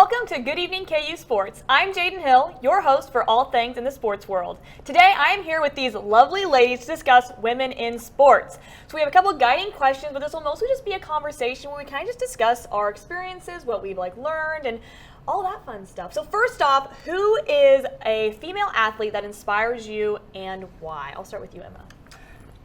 Welcome to Good Evening KU Sports. I'm Jaden Hill, your host for all things in the sports world. Today I am here with these lovely ladies to discuss women in sports. So we have a couple of guiding questions, but this will mostly just be a conversation where we kind of just discuss our experiences, what we've learned, and all that fun stuff. So first off, who is a female athlete that inspires you and why? I'll start with you, Emma.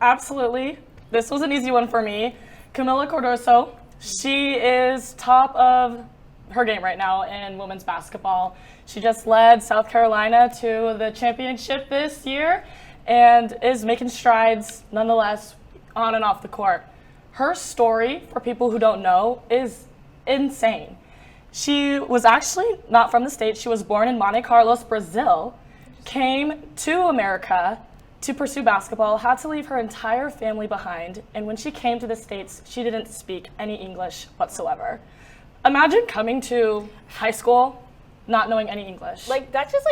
Absolutely. This was an easy one for me. Camila Cardoso. She is top of her game right now in women's basketball. She just led South Carolina to the championship this year and is making strides nonetheless on and off the court. Her story, for people who don't know, is insane. She was actually not from the States. She was born in Monte Carlos, Brazil, came to America to pursue basketball, had to leave her entire family behind, and when she came to the States, she didn't speak any English whatsoever. Imagine coming to high school not knowing any English. That's just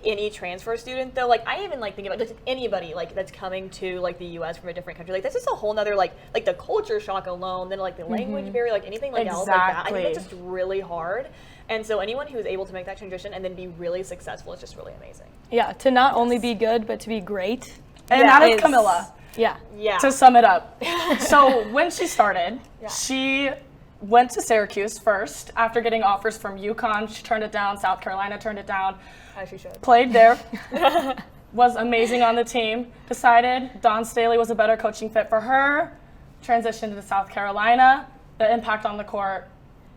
any transfer student though. I even think about just anybody that's coming to the U.S. from a different country. That's just a whole nother the culture shock alone. Then the language barrier, anything else like that. I think that's just really hard. And so anyone who is able to make that transition and then be really successful is just really amazing. Yeah, to not only be good but to be great. And that is Camila. Yeah. To sum it up. So when she started, she went to Syracuse first after getting offers from UConn. She turned it down. South Carolina turned it down. As she should. Played there. Was amazing on the team. Decided Dawn Staley was a better coaching fit for her. Transitioned to South Carolina. The impact on the court,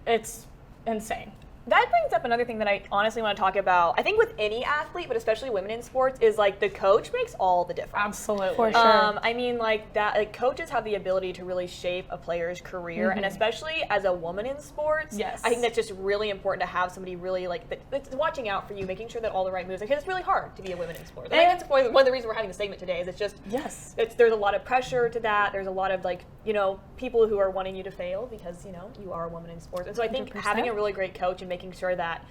it's insane. That brings up another thing that I honestly want to talk about. I think with any athlete, but especially women in sports, is the coach makes all the difference. Absolutely. For sure. Coaches have the ability to really shape a player's career, and especially as a woman in sports, yes. I think that's just really important to have somebody really that's watching out for you, making sure that all the right moves. Because it's really hard to be a woman in sports. I think that's one of the reasons we're having the segment today. Is it's just there's a lot of pressure to that. There's a lot of people who are wanting you to fail because you are a woman in sports, and so I think 100%. having a really great coach and making sure that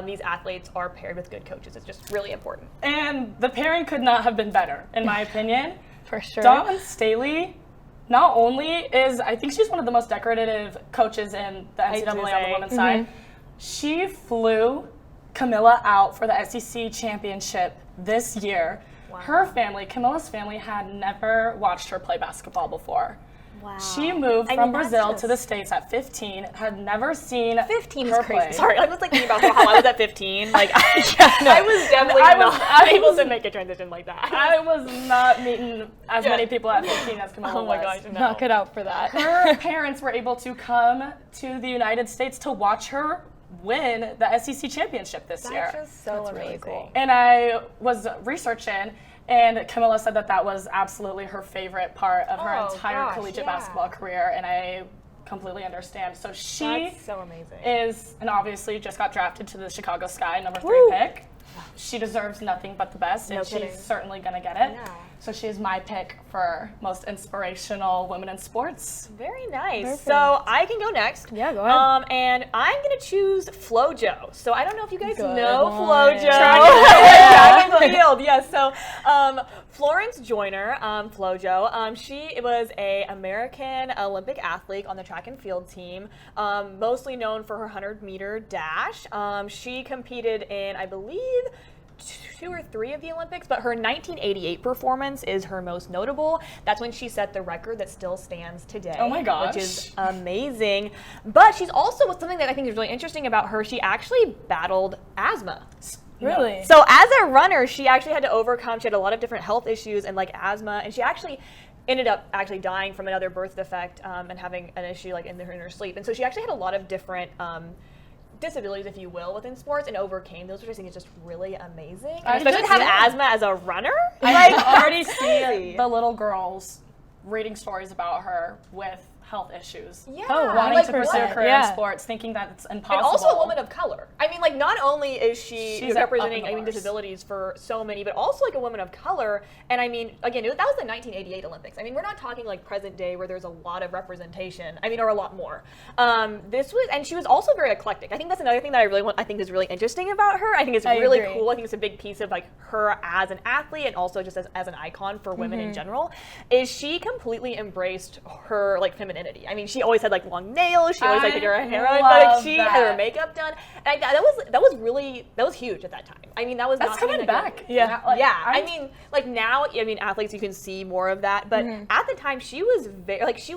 these athletes are paired with good coaches is just really important. And the pairing could not have been better, in my opinion. For sure. Dawn Staley not only is, I think she's one of the most decorative coaches in the NCAA on the women's side. She flew Camila out for the SEC championship this year. Wow. Her family, Camila's family, had never watched her play basketball before. Wow. She moved from Brazil to the States at 15, had never seen 15 her is crazy. play. Sorry, I was thinking about how I was at 15. I was definitely not able to make a transition like that. I was not meeting as many people at 15 as Camila was. Oh my gosh, no. Knock it out for that. Her parents were able to come to the United States to watch her win the SEC championship this year. That's just so amazing. really cool. And I was researching, and Camila said that was absolutely her favorite part of her entire collegiate basketball career, and I completely understand. So That's so amazing. is, and obviously just got drafted to the Chicago Sky, number 3 pick. She deserves nothing but the best, and she's certainly going to get it. Yeah. So she's my pick for most inspirational women in sports. Very nice. Perfect. So I can go next. Yeah, go ahead. And I'm going to choose FloJo. So I don't know if you guys Good know one. FloJo. Track and field. Yes. So Florence Joyner, FloJo, she was a American Olympic athlete on the track and field team, mostly known for her 100-meter dash. She competed in, I believe, 2 or 3 of the Olympics, but her 1988 performance is her most notable. That's when she set the record that still stands today. Oh my gosh. Which is amazing. But she's also, something that I think is really interesting about her, she actually battled asthma. Really? So as a runner, she actually had a lot of different health issues and asthma, and she actually ended up dying from another birth defect and having an issue in her sleep. And so she actually had a lot of different disabilities, if you will, within sports and overcame those, which I think is just really amazing. And especially to have asthma as a runner. I already see the little girls reading stories about her with health issues. Yeah. Wanting to pursue a career in Yeah. sports, thinking that it's impossible. And also a woman of color. I mean, not only is she's representing, up in the bars. disabilities for so many, but also a woman of color. And I mean, again, that was the 1988 Olympics. I mean, we're not talking present day where there's a lot of representation. I mean, or a lot more. And she was also very eclectic. I think that's another thing that I think is really interesting about her. I think it's really cool. I think it's a big piece of her as an athlete and also just as an icon for women in general. Is she completely embraced her femininity. femininity. I mean, she always had like long nails. She always like did her hair, but love she had her that. makeup done. And that was huge at that time. I mean, that was That's not something coming that back. Yeah. I mean, like now, I mean, athletes, you can see more of that. But at the time, she was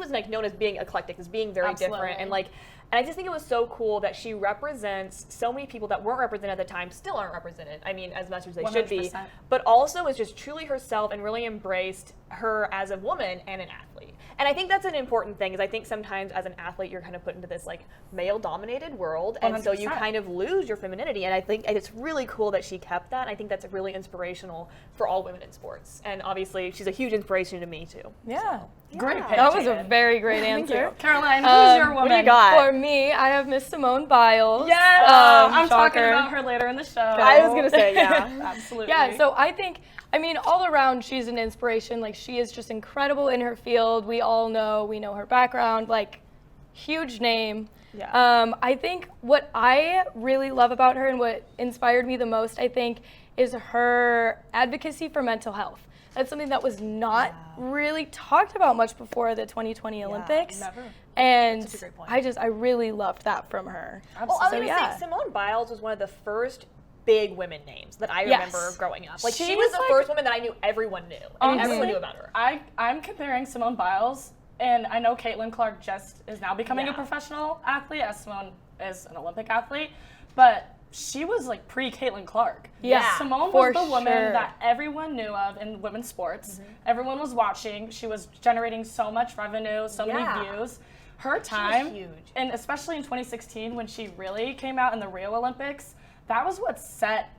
like known as being eclectic, as being very different, and like. And I just think it was so cool that she represents so many people that weren't represented at the time, still aren't represented. I mean, as much as they should be. 100%. But also is just truly herself and really embraced her as a woman and an athlete. And I think that's an important thing, is I think sometimes as an athlete, you're kind of put into this like male-dominated world. And so you 100%. kind of lose your femininity. And I think it's really cool that she kept that. And I think that's really inspirational for all women in sports. And obviously, she's a huge inspiration to me, too. Yeah. Great Yeah. pick. That was a Jaden. very great answer. Caroline, who's your woman? What do you got? For me, I have Miss Simone Biles. Yes, I'm talking shocker. about her later in the show. I was going to say, yeah. Absolutely. Yeah, so I think, I mean, all around, she's an inspiration. Like, she is just incredible in her field. We know her background, like, huge name. Yeah. I think what I really love about her and what inspired me the most, I think, is her advocacy for mental health. That's something that was not really talked about much before the 2020 Olympics. never. And That's a great point. I really loved that from her. Well, I was So, going to yeah. say, Simone Biles was one of the first big women names that I Yes. remember growing up. Like, she She was was the like- first woman that I knew everyone knew. I mean, everyone knew about her. I'm comparing Simone Biles, and I know Caitlin Clark just is now becoming a Yeah. professional athlete, as Simone is an Olympic athlete, but she was like pre-Caitlin Clark. Yeah, Simone for was the woman sure. that everyone knew of in women's sports. Everyone was watching. She was generating so much revenue, so Yeah. many views. Her time, huge. and especially in 2016 when she really came out in the Rio Olympics, that was what set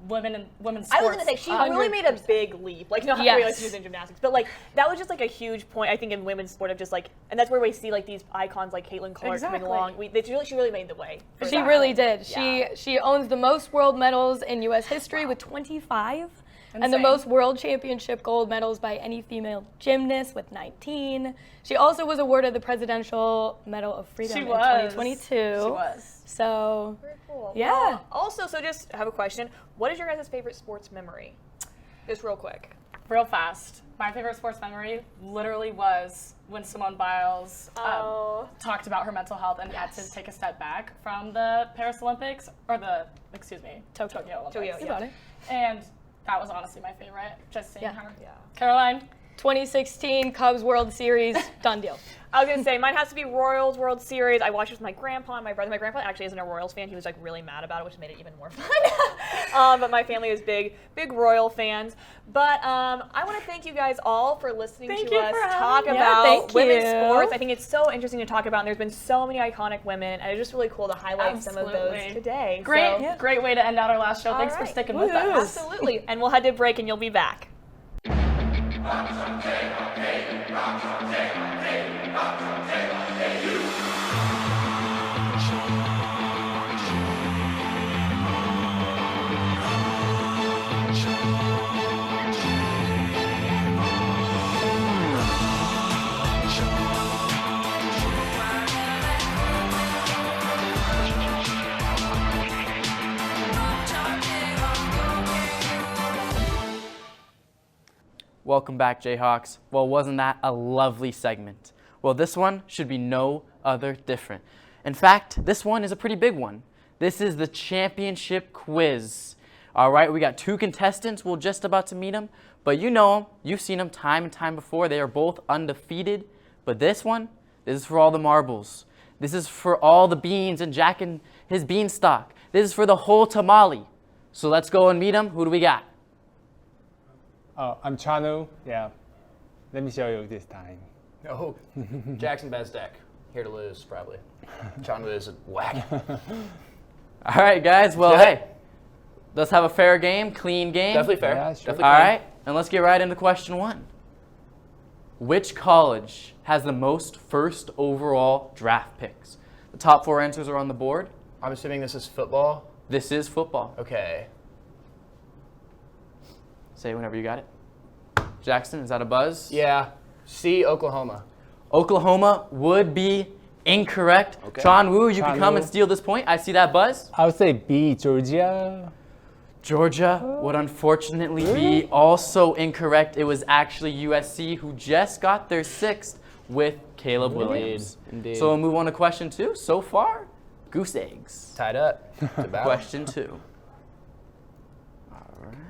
women's sports. I was going to say, she really made a 100%. big leap. Like, not Yes. really like she was in gymnastics, but like, that was just like a huge point, I think, in women's sport of just like, and that's where we see like these icons like Caitlin Clark coming Exactly. along. She really made the way. for She that. really did. Yeah. She owns the most world medals in U.S. history with 25, and the Insane. most world championship gold medals by any female gymnast with 19. She also was awarded the Presidential Medal of Freedom She in was. 2022. She was. So, Very cool. Yeah. Well, also, so just have a question. What is your guys' favorite sports memory? Just real quick. Real fast. My favorite sports memory literally was when Simone Biles talked about her mental health and had to take a step back from the Paris Olympics, or Tokyo Olympics. Tokyo, you got it. And that was honestly my favorite, just seeing Yeah. her. Yeah. Caroline? 2016 Cubs World Series, done deal. I was going to say, mine has to be Royals World Series. I watched it with my grandpa and my brother. My grandpa actually isn't a Royals fan. He was like really mad about it, which made it even more fun. But my family is big Royal fans. But I want to thank you guys all for listening Thank to you us for having talk me. Yeah, about thank women's you. sports. I think it's so interesting to talk about, and there's been so many iconic women, and it's just really cool to highlight some of those Absolutely. today. Great, So, great way to end out our last show. Thanks for right. sticking with us. absolutely. And we'll head to break, and you'll be back. Welcome back, Jayhawks. Well, wasn't that a lovely segment? Well, this one should be no other different. In fact, this one is a pretty big one. This is the championship quiz. All right, we got two contestants. We're just about to meet them, but you know them. You've seen them time and time before. They are both undefeated, but this is for all the marbles. This is for all the beans and Jack and his beanstalk. This is for the whole tamale. So let's go and meet them. Who do we got? I'm Chanu. Yeah. Let me show you this time. Oh, Jackson Bezdek. Here to lose, probably. John is whack. All right, guys. Well, hey, let's have a fair game, clean game. Definitely fair. Yeah, sure. Definitely All clean. right, and let's get right into question one. Which college has the most first overall draft picks? The top four answers are on the board. I'm assuming this is football. This is football. Okay. Say whenever you got it. Jackson, is that a buzz? Yeah. C, Oklahoma. Oklahoma would be incorrect. Okay. Chan Woo, you can Chan come Woo. and steal this point. I see that buzz. I would say B, Georgia. Georgia would unfortunately be also incorrect. It was actually USC who just got their sixth with Caleb Williams. Indeed. So we'll move on to question 2. So far, goose eggs. Tied up. It's a battle. Question 2.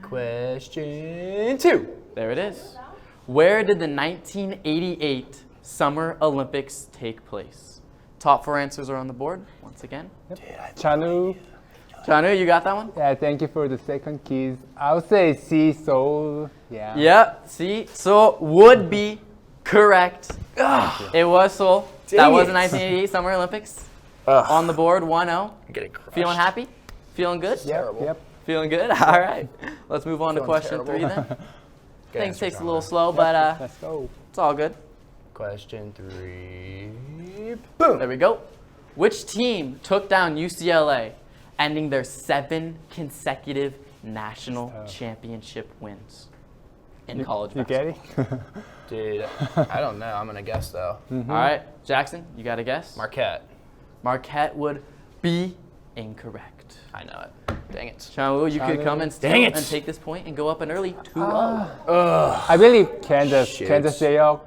Question 2. There it is. Where did the 1988 Summer Olympics take place? Top 4 answers are on the board once again. Chanu. Chanu, you got that one? Yeah, thank you for the second quiz. I would say C, Seoul. Yeah. Yep. See, Seoul would be correct. It was Seoul. That was the 1988 Summer Olympics. On the board, 1-0. I'm getting crushed. Feeling happy? Feeling good? Yep. Feeling good? All right. Let's move on to question terrible. 3 then. Good Things answer, takes a John. little slow, but Let's go. it's all good. Question 3. Boom. There we go. Which team took down UCLA, ending their 7 consecutive national championship wins in college You basketball? get it? Dude, I don't know. I'm going to guess, though. All right, Jackson, you got a guess? Marquette. Marquette would be incorrect. I know it. Dang it. Chanu, you could come and steal Dang it. and take this point and go up an early 2-0. I believe Kansas. Shit. Kansas Jayhawk.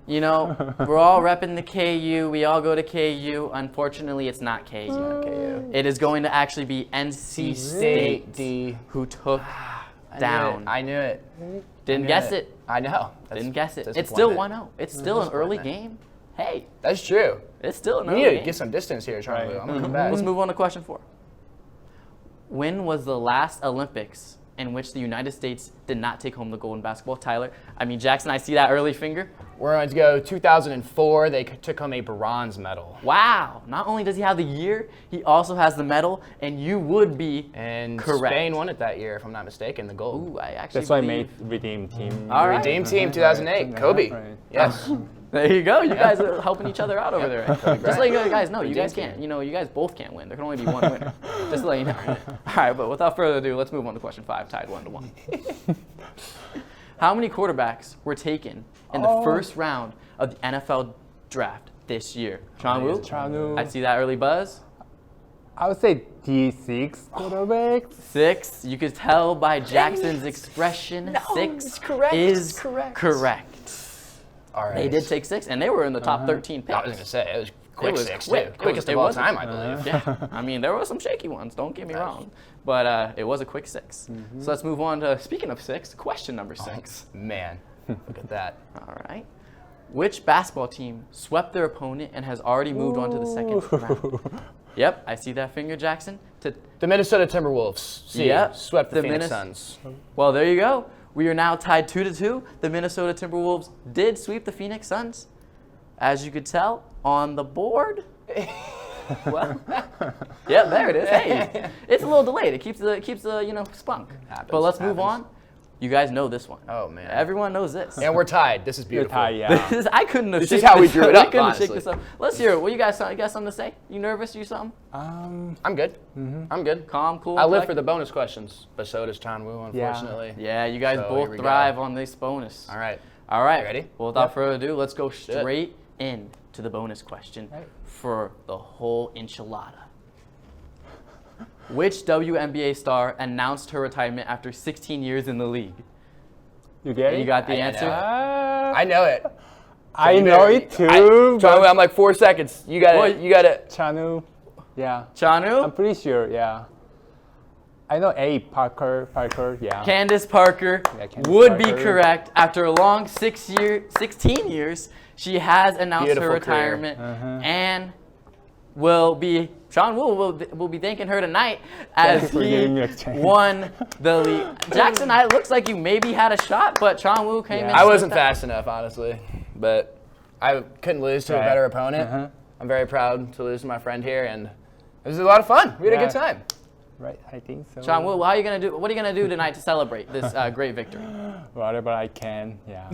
You know, we're all repping the KU. We all go to KU. Unfortunately, it's not KU. KU. It is going to actually be NC State D. who took down. I knew it. Didn't knew guess it. I know. That's Didn't guess it. It's still disappointing. 1-0. It's still an early Disappointment. game. Hey, That's true. it's still an We early need to game. get some distance here, Charlie. Right. I'm going to come back. Let's move on to question 4. When was the last Olympics in which the United States did not take home the gold in basketball? Tyler, I mean, Jackson, I see that early finger. We're going to go 2004. They took home a bronze medal. Wow. Not only does he have the year, he also has the medal, and you would be And correct. Spain won it that year, if I'm not mistaken, the gold. Ooh, I actually That's why I believe. made Redeem Team. All right. Redeem Team 2008, Kobe. Right. Yes. There you go. You guys are helping each other out over there. Kobe Just let you Bryant. guys know, you Redeem guys can't. team. You know, you guys both can't win. There can only be one winner. Just to let you know. All right, but without further ado, let's move on to question 5, tied 1-1. How many quarterbacks were taken in the first round of the NFL draft this year? Sean Wu? Chanu. I see that early buzz. I would say D6 quarterbacks. 6. You could tell by Jackson's expression. 6 it's correct. is It's correct. correct. All right. They did take 6, and they were in the top 13 picks. I was going to say, it was quick was 6, quick. too. It Quickest was- of it all was a- time, I believe. Yeah, I mean, there were some shaky ones, don't get me wrong. But it was a quick 6. So let's move on to, speaking of 6, question number 6. Man, look at that. All right. Which basketball team swept their opponent and has already moved on to the second round? Yep, I see that finger, Jackson. The Minnesota Timberwolves. See, Yep, swept the the Phoenix Minnes- Suns. Well, there you go. We are now tied 2-2. The Minnesota Timberwolves did sweep the Phoenix Suns. As you could tell on the board. Well, yeah, there it is. Hey, it's a little delayed. It keeps the spunk. But let's move on. You guys know this one. Oh, man. Everyone knows this. And we're tied. This is You're beautiful. tied, yeah. I couldn't have. This is shaked how we drew it I up, couldn't have shake honestly. this up. Let's hear it. What you guys something to say? You nervous? You something? I'm good. I'm good. Calm, cool. I live for collected? the bonus questions, but so does Chan Wu, unfortunately. Yeah, you guys So, here both we thrive go. on this bonus. All right. All right. You ready? Well, without Yep. further ado, let's go it. straight in to the bonus question for the whole enchilada. Which WNBA star announced her retirement after 16 years in the league? You get it? You got the I answer? I know it. I You know better- it too. Chan Wu, but I'm like 4 seconds. You got Well, it. You got it. Chanu. Yeah. I'm Chanu? pretty sure, yeah. I know A, Parker, yeah. Candace Parker Yeah, Candace would be Parker. correct. After a long 16 years, she has announced Beautiful her career. retirement and Sean Wu will be thanking her tonight Thank as you for he giving me a chance. won the league. Jackson, it looks like you maybe had a shot, but Sean Wu came in. Yeah. and I wasn't slipped out. fast enough, honestly, but I couldn't lose to a Right. better opponent. Uh-huh. I'm very proud to lose to my friend here, and it was a lot of fun. We had a Yeah. good time. Right, I think so. Sean Wu, what are you gonna do tonight to celebrate this great victory? Whatever I can, yeah.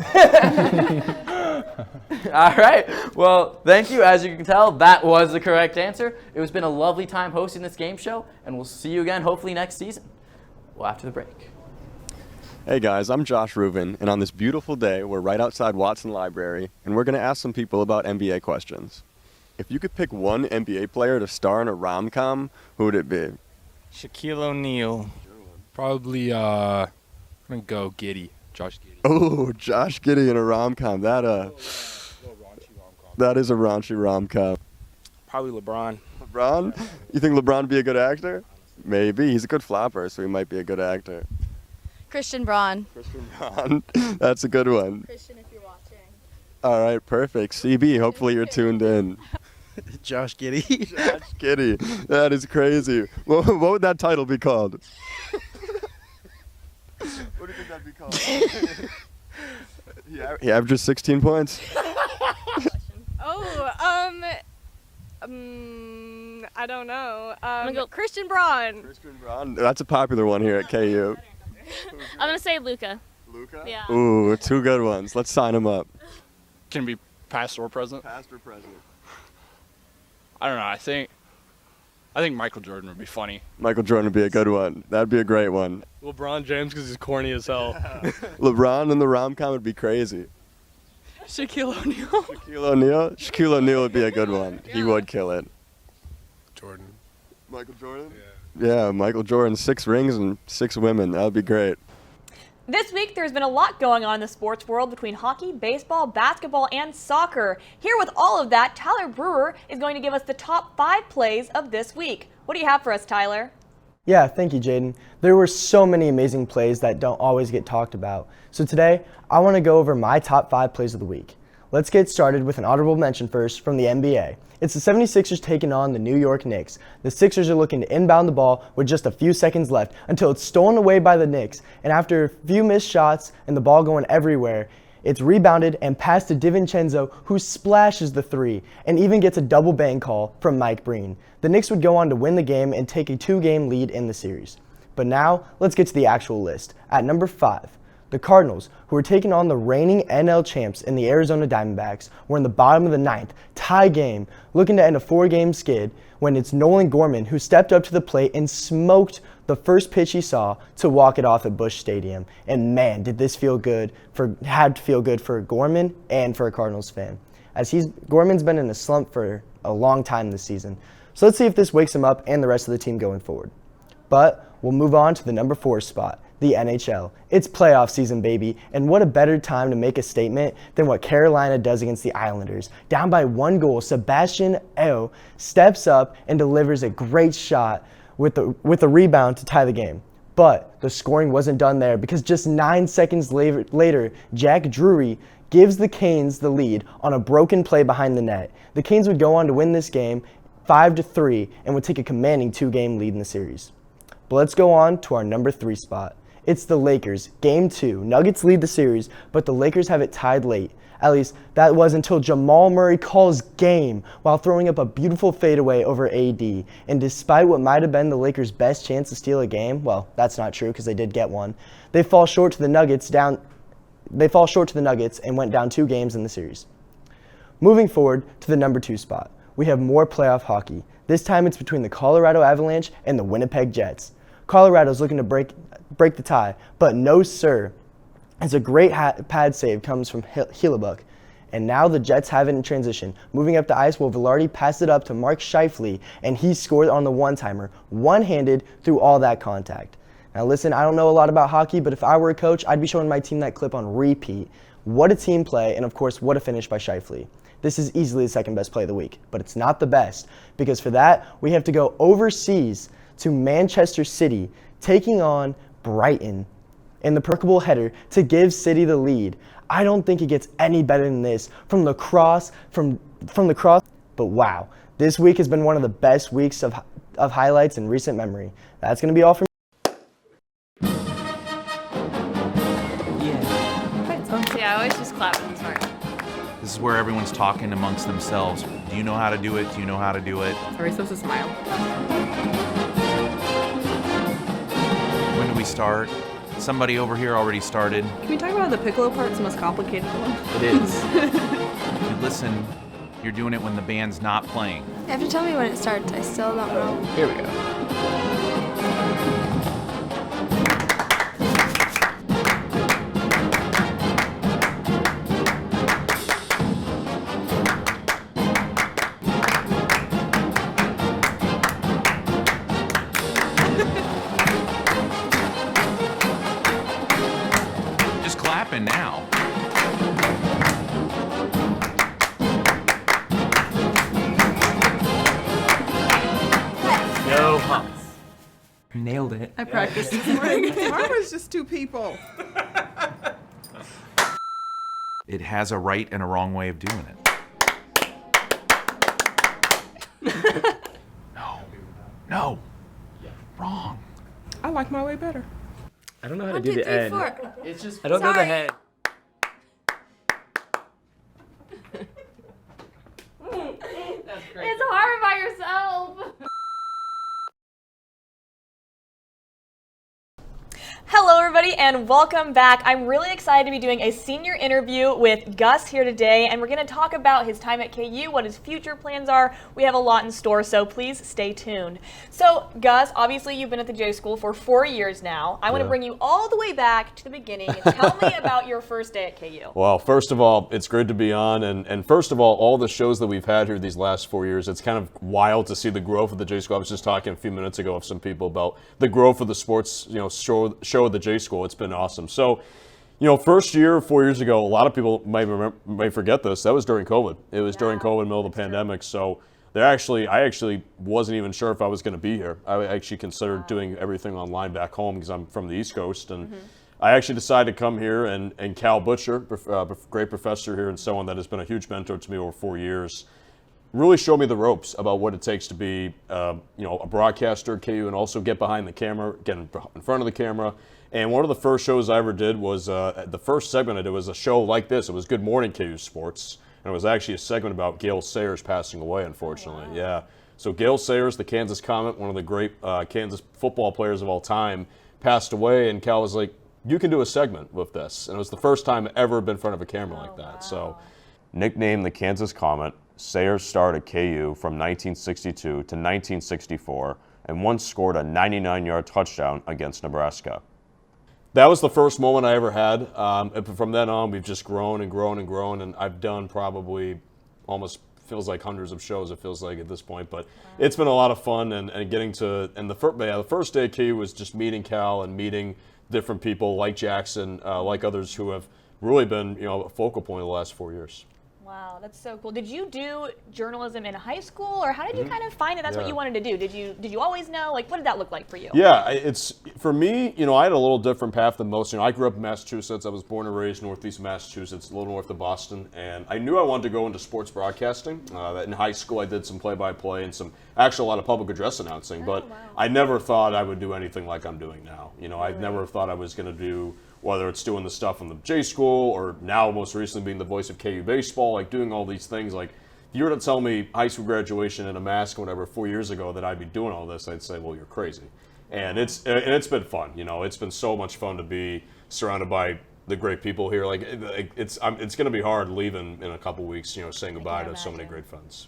All right. Well, thank you. As you can tell, that was the correct answer. It has been a lovely time hosting this game show, and we'll see you again hopefully next season. Well, after the break. Hey guys, I'm Josh Rubin, and on this beautiful day, we're right outside Watson Library, and we're going to ask some people about NBA questions. If you could pick one NBA player to star in a rom-com, who would it be? Shaquille O'Neal. Probably, I'm going to go Giddy. Josh Giddy. Oh, Josh Giddey in a rom-com. That, Little raunchy rom-com. That is a raunchy rom-com. Probably LeBron. LeBron? You think LeBron would be a good actor? Maybe. He's a good flopper, so he might be a good actor. Christian Braun. Christian Braun. That's a good one. Christian, if you're watching. All right, perfect. CB, hopefully you're tuned in. Josh Giddey. Josh Giddey. That is crazy. What would that title be called? What do you think that'd be called? He averages 16 points. I don't know. I'm gonna go Christian Braun. Christian Braun. That's a popular one here at KU. I'm gonna say Luca. Luca? Yeah. Ooh, two good ones. Let's sign him up. Can be past or present. Past or present? I don't know. I think Michael Jordan would be funny. Michael Jordan would be a good one. That'd be a great one. LeBron James because he's corny as hell. LeBron in the rom-com would be crazy. Shaquille O'Neal. Shaquille O'Neal would be a good one. He would kill it. Jordan. Michael Jordan? Yeah, Michael Jordan. 6 rings and 6 women. That would be great. This week, there's been a lot going on in the sports world between hockey, baseball, basketball, and soccer. Here with all of that, Tyler Brewer is going to give us the top 5 plays of this week. What do you have for us, Tyler? Yeah, thank you, Jaden. There were so many amazing plays that don't always get talked about. So today, I want to go over my top 5 plays of the week. Let's get started with an honorable mention first from the NBA. It's the 76ers taking on the New York Knicks. The Sixers are looking to inbound the ball with just a few seconds left until it's stolen away by the Knicks. And after a few missed shots and the ball going everywhere, it's rebounded and passed to DiVincenzo, who splashes the 3 and even gets a double bang call from Mike Breen. The Knicks would go on to win the game and take a 2-game lead in the series. But now, let's get to the actual list. At number 5, the Cardinals, who are taking on the reigning NL champs in the Arizona Diamondbacks, were in the bottom of the 9th, tie game, looking to end a 4-game skid when it's Nolan Gorman who stepped up to the plate and smoked the first pitch he saw to walk it off at Busch Stadium. And man, did this had to feel good for Gorman and for a Cardinals fan, as Gorman's been in a slump for a long time this season. So let's see if this wakes him up and the rest of the team going forward. But we'll move on to the number 4 spot, the NHL. It's playoff season, baby, and what a better time to make a statement than what Carolina does against the Islanders. Down by 1 goal, Sebastian Aho steps up and delivers a great shot with the rebound to tie the game. But the scoring wasn't done there, because just 9 seconds later, Jack Drury gives the Canes the lead on a broken play behind the net. The Canes would go on to win this game 5-3 and would take a commanding 2-game lead in the series. But let's go on to our number 3 spot. It's the Lakers, Game 2. Nuggets lead the series, but the Lakers have it tied late. At least, that was until Jamal Murray calls game while throwing up a beautiful fadeaway over AD. And despite what might have been the Lakers' best chance to steal a game, well, that's not true because they did get one, they fall short to the Nuggets and went down 2 games in the series. Moving forward to the number 2 spot, we have more playoff hockey. This time it's between the Colorado Avalanche and the Winnipeg Jets. Colorado's looking to break the tie, but no sir, as a great pad save comes from Hillebuck. And now the Jets have it in transition. Moving up the ice, while Velarde passed it up to Mark Scheifele, and he scored on the one-timer, one-handed through all that contact. Now listen, I don't know a lot about hockey, but if I were a coach, I'd be showing my team that clip on repeat. What a team play, and of course, what a finish by Scheifele. This is easily the second best play of the week, but it's not the best, because for that, we have to go overseas to Manchester City, taking on Brighton in the perkable header to give City the lead. I don't think it gets any better than this from the cross, but wow, this week has been one of the best weeks of highlights in recent memory. That's going to be all from Yeah, I always just clap when it's hard. This is where everyone's talking amongst themselves. Do you know how to do it? Do you know how to do it? Are we supposed to smile? When do we start? Somebody over here already started. Can we talk about the piccolo part? It's the most complicated one. It is. If you listen, you're doing it when the band's not playing. You have to tell me when it starts. I still don't know. Here we go. Just clapping now. nailed it. I practiced this morning. Karma's just two people. It has a right and a wrong way of doing it. No. Wrong. I like my way better. I don't know how to 1, do 2, the 3, end. 4. It's just I don't know the Sorry. head. It's hard by yourself. Hello, everybody, and welcome back. I'm really excited to be doing a senior interview with Gus here today, and we're going to talk about his time at KU, what his future plans are. We have a lot in store, so please stay tuned. So, Gus, obviously you've been at the J School for 4 years now. I want to bring you all the way back to the beginning. Tell me about your first day at KU. Well, first of all, it's great to be on, and first of all the shows that we've had here these last 4 years, it's kind of wild to see the growth of the J School. I was just talking a few minutes ago with some people about the growth of the sports, show of the J School. It's been awesome. So, first year, 4 years ago, a lot of people may forget this. That was during COVID. It was during COVID, middle of the pandemic. So, I actually wasn't even sure if I was going to be here. I actually considered doing everything online back home because I'm from the East Coast, and I actually decided to come here. And Cal Butcher, great professor here and someone that has been a huge mentor to me over 4 years, really showed me the ropes about what it takes to be, a broadcaster at KU and also get behind the camera, get in front of the camera. And one of the first shows I ever did was, the first segment I did was a show like this. It was Good Morning KU Sports. And it was actually a segment about Gale Sayers passing away, unfortunately. Oh, wow. Yeah. So Gale Sayers, the Kansas Comet, one of the great Kansas football players of all time, passed away. And Cal was like, you can do a segment with this. And it was the first time I ever been in front of a camera like that. Wow. So, nicknamed the Kansas Comet, Sayers starred at KU from 1962 to 1964 and once scored a 99-yard touchdown against Nebraska. That was the first moment I ever had. From then on, we've just grown and grown and grown, and I've done probably almost feels like hundreds of shows, it feels like at this point. But it's been a lot of fun, and getting to, and the first day at KU was just meeting Cal and meeting different people like Jackson, like others who have really been, a focal point of the last 4 years. Wow, that's so cool. Did you do journalism in high school, or how did you kind of find that that's what you wanted to do? Did you always know? Like, what did that look like for you? Yeah, it's for me. I had a little different path than most. I grew up in Massachusetts. I was born and raised northeast Massachusetts, a little north of Boston, and I knew I wanted to go into sports broadcasting. In high school, I did some play-by-play and a lot of public address announcing, but I never thought I would do anything like I'm doing now. I never thought I was going to do, whether it's doing the stuff in the J School or now most recently being the voice of KU baseball, like doing all these things. Like, if you were to tell me high school graduation in a mask or whatever 4 years ago that I'd be doing all this, I'd say, well, you're crazy. And it's been fun. It's been so much fun to be surrounded by the great people here. Like, it's going to be hard leaving in a couple weeks, saying goodbye to so many great friends.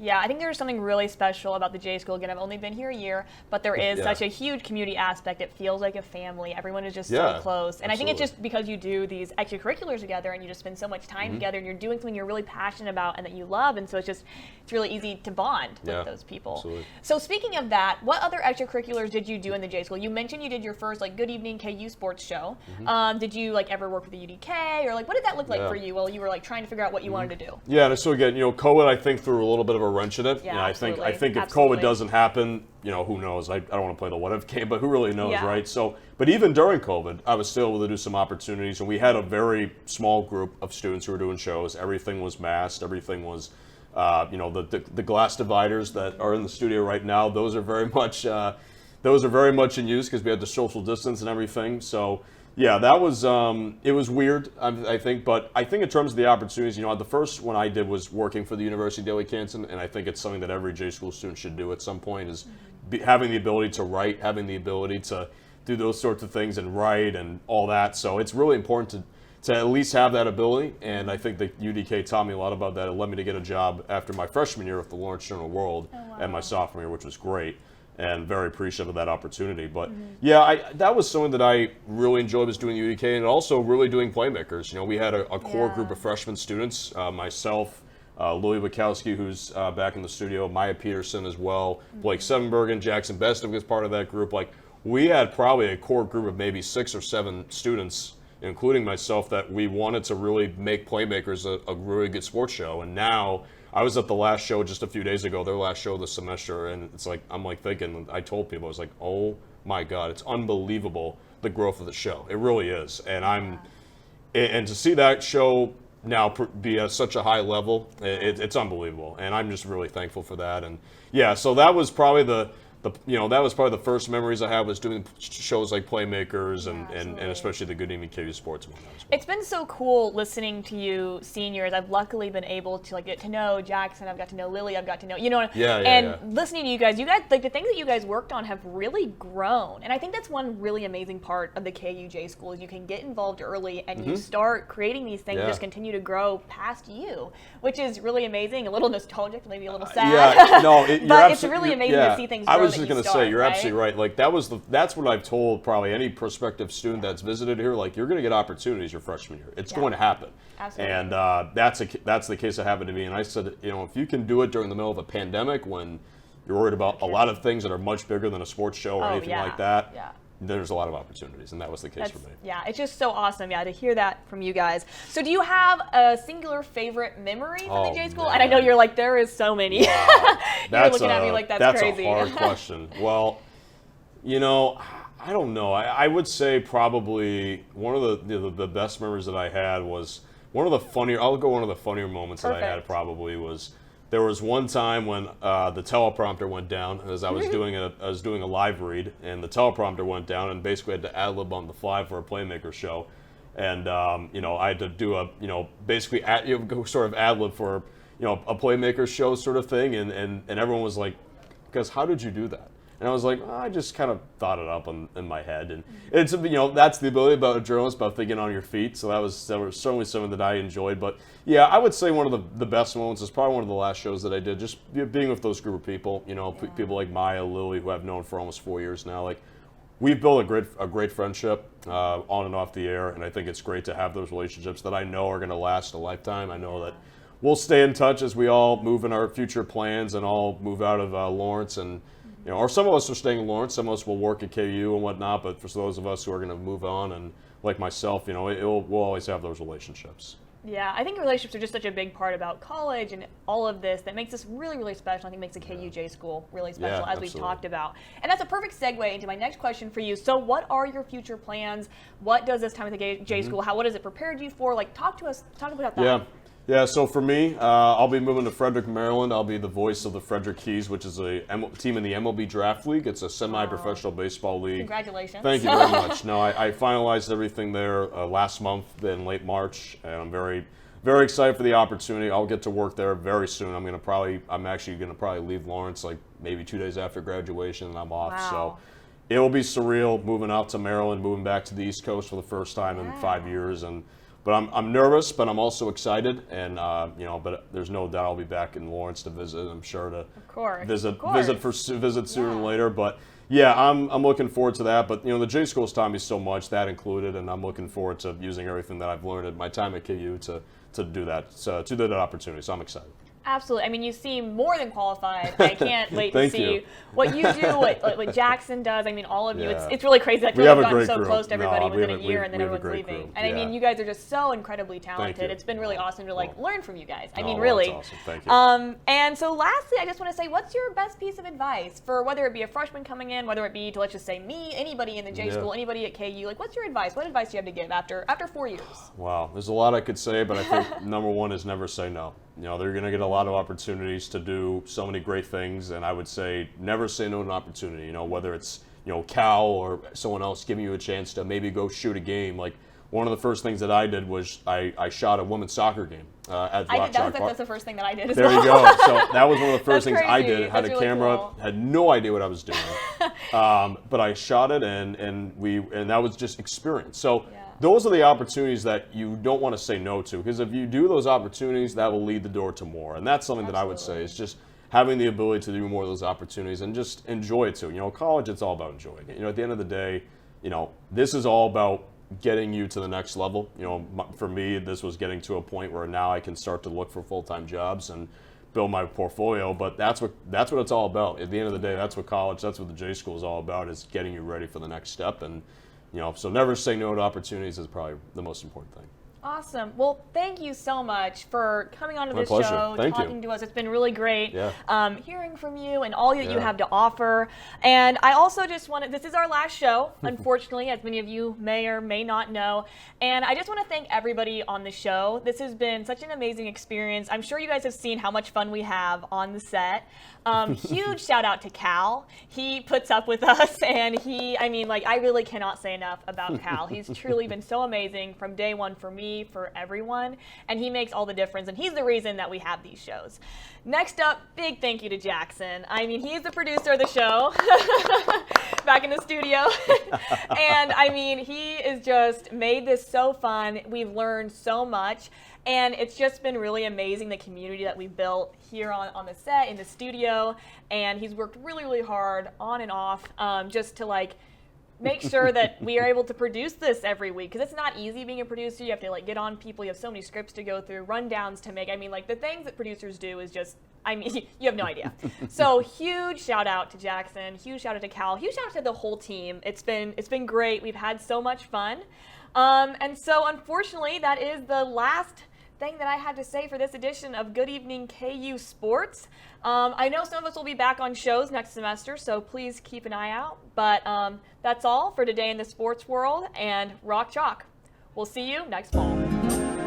Yeah, I think there's something really special about the J School. Again, I've only been here a year, but there is such a huge community aspect. It feels like a family. Everyone is just so close. And I think it's just because you do these extracurriculars together and you just spend so much time together and you're doing something you're really passionate about and that you love. And so it's really easy to bond with those people. Absolutely. So speaking of that, what other extracurriculars did you do in the J School? You mentioned you did your first Good Evening KU Sports show. Did you ever work with the UDK, or what did that look like for you while you were trying to figure out what you wanted to do? Yeah, so again, COVID, I think, threw a little bit of a wrench in it. Yeah, I think if COVID doesn't happen, who knows? I don't want to play the what if game, but who really knows, right? So, but even during COVID, I was still able to do some opportunities, and we had a very small group of students who were doing shows. Everything was masked. Everything was, the glass dividers that are in the studio right now. Those are very much in use because we had the social distance and everything. So. Yeah, that was, it was weird, I think, but I think in terms of the opportunities, the first one I did was working for the University of Daly Canton, and I think it's something that every J School student should do at some point, is having the ability to write, having the ability to do those sorts of things and write and all that. So it's really important to at least have that ability, and I think that UDK taught me a lot about that. It led me to get a job after my freshman year with the Lawrence Journal World and my sophomore year, which was great. And very appreciative of that opportunity. But that was something that I really enjoyed, was doing UDK, and also really doing Playmakers. We had a core group of freshman students, myself, Louis Wachowski, who's back in the studio, Maya Peterson as well, Blake Sevenbergen, Jackson Bestick was part of that group. We had probably a core group of maybe 6 or 7 students, including myself, that we wanted to really make Playmakers a really good sports show. And now, I was at the last show just a few days ago, their last show of the semester, and it's I'm thinking, I told people, I was like, oh my God, it's unbelievable the growth of the show. It really is. And and to see that show now be at such a high level, it's unbelievable. And I'm just really thankful for that. And yeah, so that was probably the first memories I had, was doing shows like Playmakers and especially the Good Evening KU Sports one. It's been so cool listening to you seniors. I've luckily been able to get to know Jackson. I've got to know Lily. I've got to know, listening to you guys, like the things that you guys worked on have really grown. And I think that's one really amazing part of the KUJ school is you can get involved early and you start creating these things that just continue to grow past you, which is really amazing. A little nostalgic, maybe a little sad. But it's really amazing to see things grow. I was just going to say, you're absolutely right. Like that's what I've told probably any prospective student that's visited here. Like, you're going to get opportunities your freshman year. It's going to happen. Absolutely. And that's the case that happened to me. And I said, if you can do it during the middle of a pandemic when you're worried about a lot of things that are much bigger than a sports show or anything like that, there's a lot of opportunities, and that was the case for me. Yeah, it's just so awesome, to hear that from you guys. So do you have a singular favorite memory from the J School? Man. And I know you're like, there is so many. Wow. You're looking at me like that's crazy. That's a hard question. Well, I don't know. I would say probably one of the best memories that I had was one of the funnier moments that I had probably was, there was one time when the teleprompter went down as I was doing a live read, and the teleprompter went down, and basically had to ad-lib on the fly for a Playmaker show, and I had to do basically sort of ad-lib for a Playmaker show sort of thing, and everyone was like, "Because how did you do that?" And I was like, I just kind of thought it up in my head, and it's that's the ability about a journalist, about thinking on your feet. So that was certainly something that I enjoyed. But yeah, I would say one of the best moments is probably one of the last shows that I did. Just being with those group of people, people like Maya, Lily, who I've known for almost 4 years now. Like, we've built a great friendship on and off the air, and I think it's great to have those relationships that I know are going to last a lifetime. I know that we'll stay in touch as we all move in our future plans and all move out of Lawrence and. Or some of us are staying in Lawrence, some of us will work at KU and whatnot, but for those of us who are going to move on, and like myself, we'll always have those relationships. Yeah, I think relationships are just such a big part about college and all of this that makes this really, really special. I think makes the KUJ school really special, as we've talked about. And that's a perfect segue into my next question for you. So what are your future plans? What does this time at the J school, what has it prepared you for? Like, talk about that. Yeah, so for me, I'll be moving to Frederick, Maryland. I'll be the voice of the Frederick Keys, which is a team in the MLB Draft League. It's a semi-professional baseball league. Congratulations. Thank you very much. No, I finalized everything there last month in late March, and I'm very, very excited for the opportunity. I'll get to work there very soon. I'm actually going to probably leave Lawrence like maybe 2 days after graduation, and I'm off. Wow. So it will be surreal moving out to Maryland, moving back to the East Coast for the first time in 5 years, But I'm nervous, but I'm also excited, and but there's no doubt I'll be back in Lawrence to visit. I'm sure to visit sooner than later. But yeah, I'm looking forward to that. But the J School's taught me so much, that included, and I'm looking forward to using everything that I've learned at my time at KU to do that, to do that opportunity. So I'm excited. Absolutely. I mean, you seem more than qualified. I can't wait to see you. what you do, what Jackson does. I mean, all of you. It's really crazy. I feel like I've gotten so close to everybody within a year, and then everyone's leaving. And I mean, you guys are just so incredibly talented. It's been really awesome to learn from you guys. I mean, really. That's awesome. Thank you. And so lastly, I just want to say, what's your best piece of advice for whether it be a freshman coming in, whether it be to, let's just say, me, anybody in the J School, anybody at KU? Like, what's your advice? What advice do you have to give after 4 years? Wow, there's a lot I could say, but I think number one is never say no. They're going to get a lot of opportunities to do so many great things, and I would say never say no to an opportunity. Whether it's Cal or someone else giving you a chance to maybe go shoot a game. Like, one of the first things that I did was I shot a women's soccer game at Rock Chalk Park. That's the first thing that I did as well. There you go. So that was one of the first things I did. Had That's a camera, cool. had no idea what I was doing, but I shot it, and that was just experience. So. Yeah. Those are the opportunities that you don't want to say no to, because if you do those opportunities, that will lead the door to more. And that's something that I would say is just having the ability to do more of those opportunities and just enjoy it too. College, it's all about enjoying it. At the end of the day, this is all about getting you to the next level. For me, this was getting to a point where now I can start to look for full-time jobs and build my portfolio. But that's what it's all about. At the end of the day, that's what college, that's what the J School is all about, is getting you ready for the next step. And so never say no to opportunities is probably the most important thing. Awesome. Well, thank you so much for coming onto My this pleasure. show, Thank talking you. to us. It's been really great Yeah. hearing from you and all that you Yeah. have to offer. And I also just wanted, this is our last show, unfortunately, as many of you may or may not know. And I just want to thank everybody on the show. This has been such an amazing experience. I'm sure you guys have seen how much fun we have on the set. Huge shout out to Cal. He puts up with us, and I really cannot say enough about Cal. He's truly been so amazing from day one for me, for everyone, and he makes all the difference, and he's the reason that we have these shows. Next up, big thank you to Jackson. He's the producer of the show, back in the studio, and he has just made this so fun. We've learned so much. And it's just been really amazing, the community that we've built here on the set, in the studio. And he's worked really, really hard on and off just to make sure that we are able to produce this every week. Because it's not easy being a producer. You have to get on people. You have so many scripts to go through, rundowns to make. The things that producers do is just, you have no idea. So huge shout out to Jackson. Huge shout out to Cal. Huge shout out to the whole team. It's been great. We've had so much fun. And so unfortunately, that is the last thing that I had to say for this edition of Good Evening KU Sports. I know some of us will be back on shows next semester, so please keep an eye out. But that's all for today in the sports world, and rock chalk. We'll see you next fall.